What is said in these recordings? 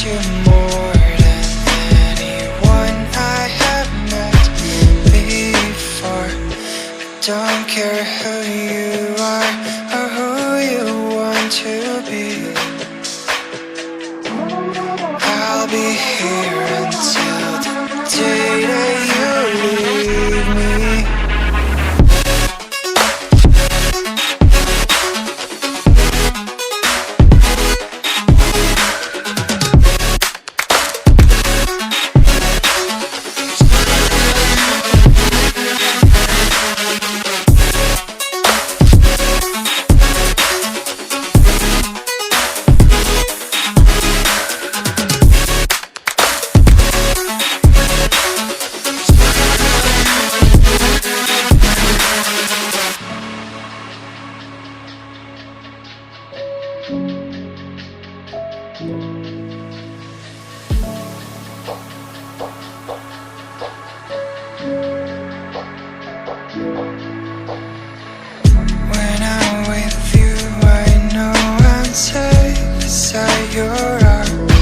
you more than anyone I have met before. Don't care who you are or who you want to be. I'll be here until the day that you leave me. When I'm with you, I know I'm safe beside your arms.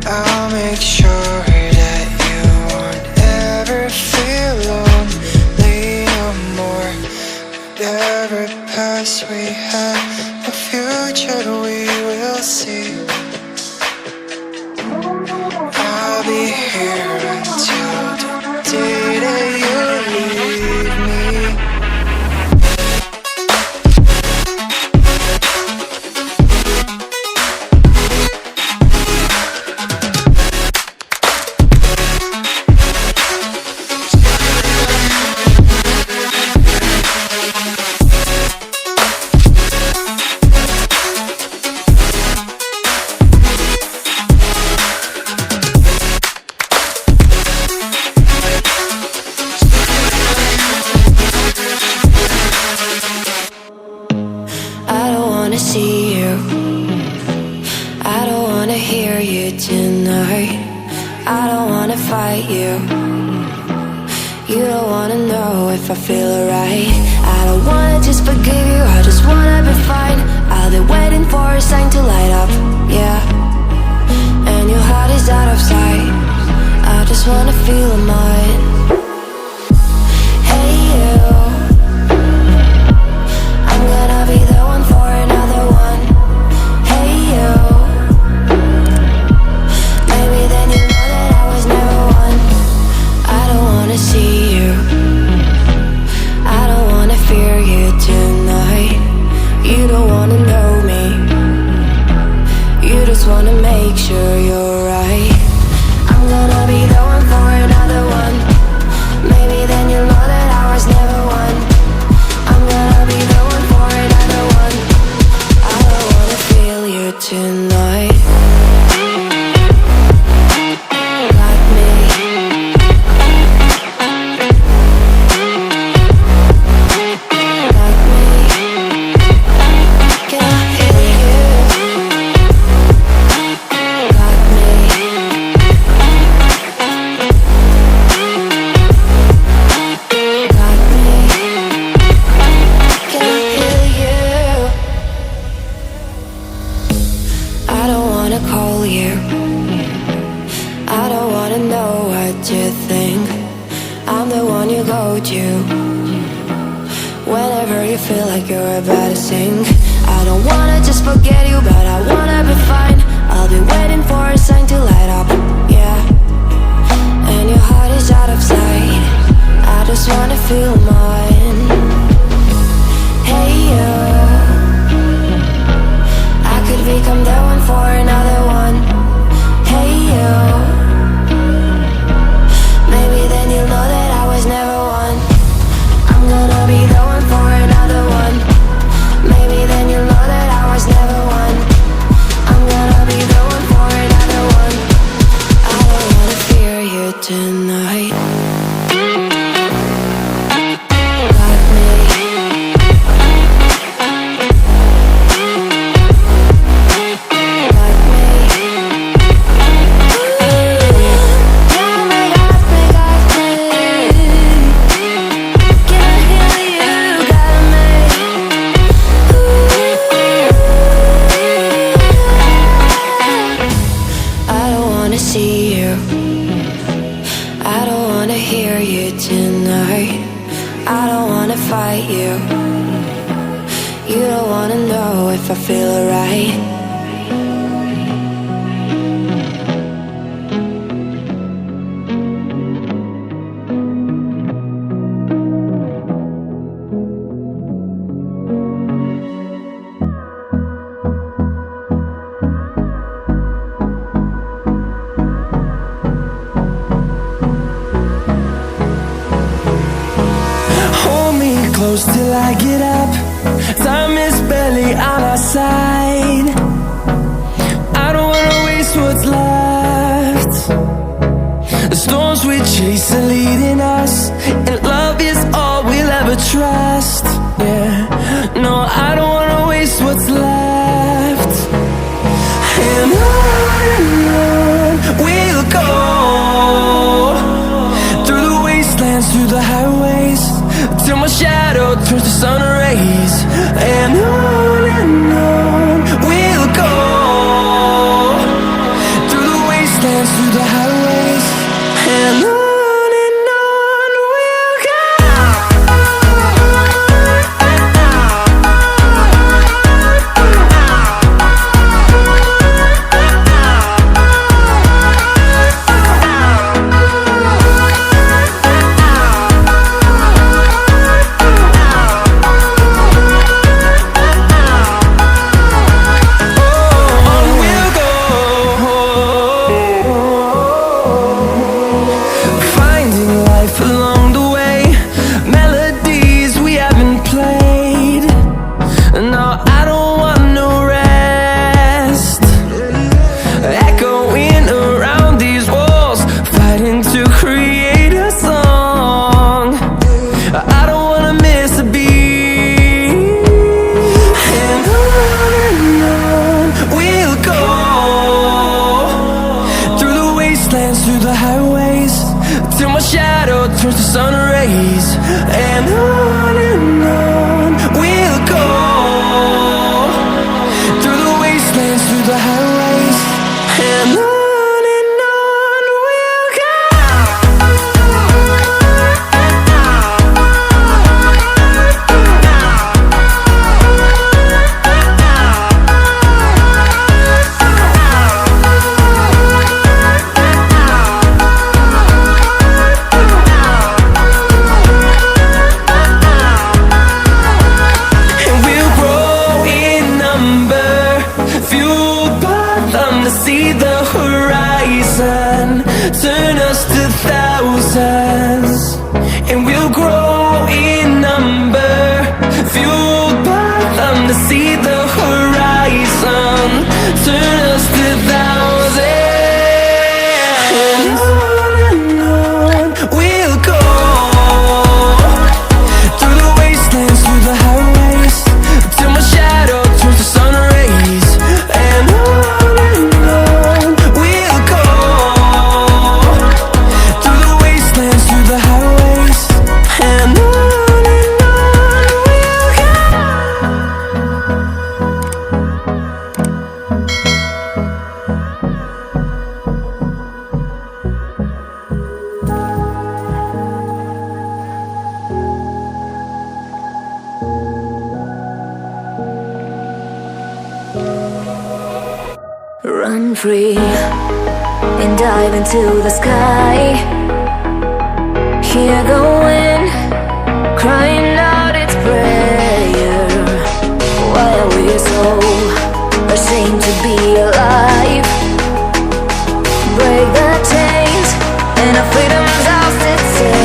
I'll make sure that you won't ever feel lonely no more. Whatever past we have, the future we will see. I'll be here until the day that you leave me. I don't wanna see you, I don't wanna hear you tonight. I don't wanna fight you, you don't wanna know if I feel alright. I don't wanna just forgive you, I just wanna be fine. I'll be waiting for a sign to light up, yeah. And your heart is out of sight, I just wanna feel mine. Hey you, I'm gonna be the one for another one. Hey you, maybe then you know that I was never one. I don't wanna see you, I don't wanna fear you tonight. You don't wanna know me, you just wanna make sure you're right. I'm gonna be the one for another one. Maybe then you'll know that I was never one. I'm gonna be the one for another one. I don't wanna feel you tonight. Got me. Got me. Can I feel you? Got me. Got me. Can I feel you? I don't wanna call you, I don't wanna know what you think. I'm the one you go to whenever you feel like you're about to sink. I don't wanna just forget you, but I wanna be fine. I'll be waiting for a sign to light up, yeah. And your heart is out of sight, I just wanna feel mine. Hey you, I could become the one for another one. Hey you, maybe then you'll know that I was never one. I'm gonna be the one for another one. Maybe then you'll know that I was never one. I'm gonna be the one for another one. I don't wanna fear you tonight. Got me. You don't wanna know if I feel alright. Close till I get up. Time is barely on our side. I don't wanna waste what's left. The storms we chase are leading us, and love is all we'll ever trust. Yeah, no, I don't wanna waste what's left. And on we'll go, through the wastelands, through the highways, till my shadow turns to sun rays. And on we'll go, through the wastelands, through the highways, and on we'll go. Through the highways, till my shadow turns to sun rays. And on we'll go, through the wastelands, through the highways, and on we'll go. Turn us to thousands, and we'll grow in number, fueled by them to see the horizon. Turn us to thousands, and on we'll go, through the wastelands, through the highways, till my shadow turns to sun rays. And on we'll go, through the wastelands, through the highways, and on we'll go. Run free and dive into the sky. Hear the wind crying out its prayer. Why are we so ashamed to be alive? Break the chains and our freedom's ours to take.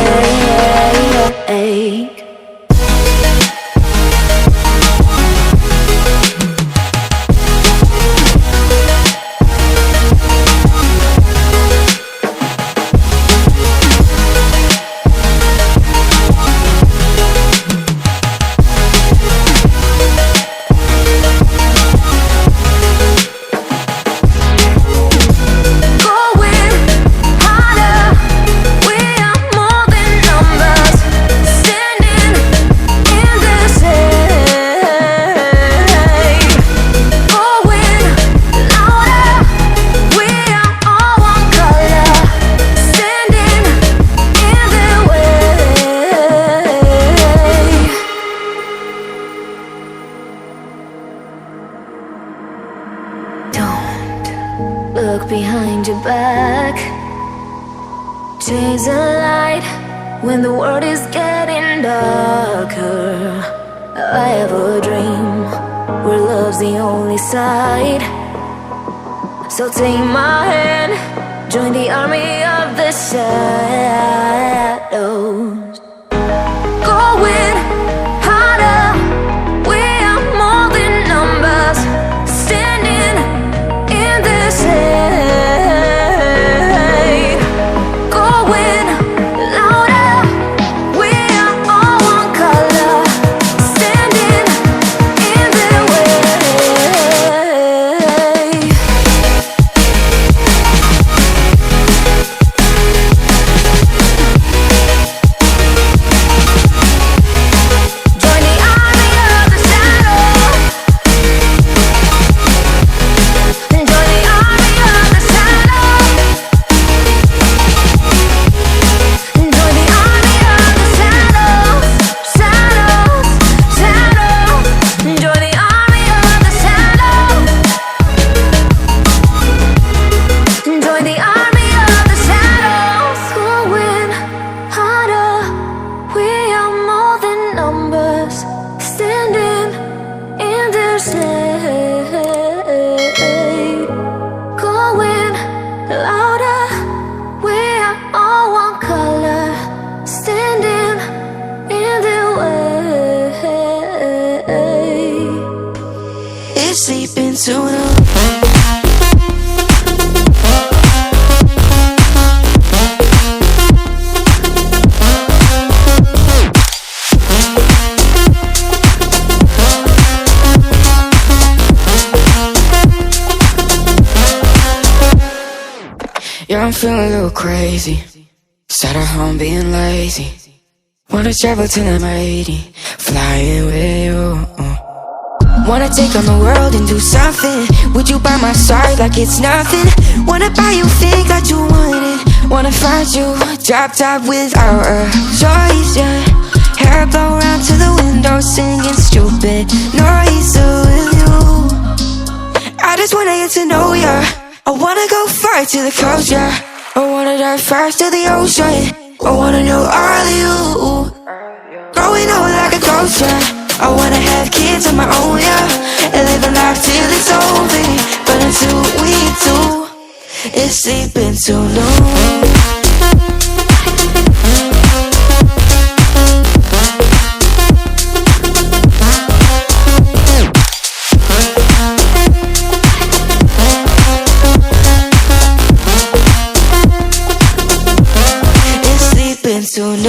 look behind your back. Chase a light when the world is getting darker. I have a dream where love's the only side. So take my hand, join the army of the shadows. Going harder, we are more than numbers, standing in this shade. Going louder, we are all one color, standing in the way. Join the army of the shadow. Join the army of the shadow. Join the army of the shadows, shadows, shadows. Join the army of the shadows. Join the army of the shadows. Going harder, we are more than numbers, standing in their shade. Going louder, we are all one color, standing in their way. It's sleeping too long. Yeah, I'm feeling a little crazy. Sat at home being lazy. Wanna travel till I'm 80, flying with you. Wanna take on the world and do something. Would you by my side like it's nothing? Wanna buy you things that you wanted. Wanna find you drop top without a choice, yeah. Hair blow round to the window, singing stupid noise with you. I just wanna get to know ya. I wanna go far to the coast, yeah. I wanna dive fast to the ocean. I wanna know all of you. Growing old like a ghost, yeah. I wanna have kids of my own, yeah. And live a life till it's over. But until we do, it's sleeping too long. It's sleeping too long.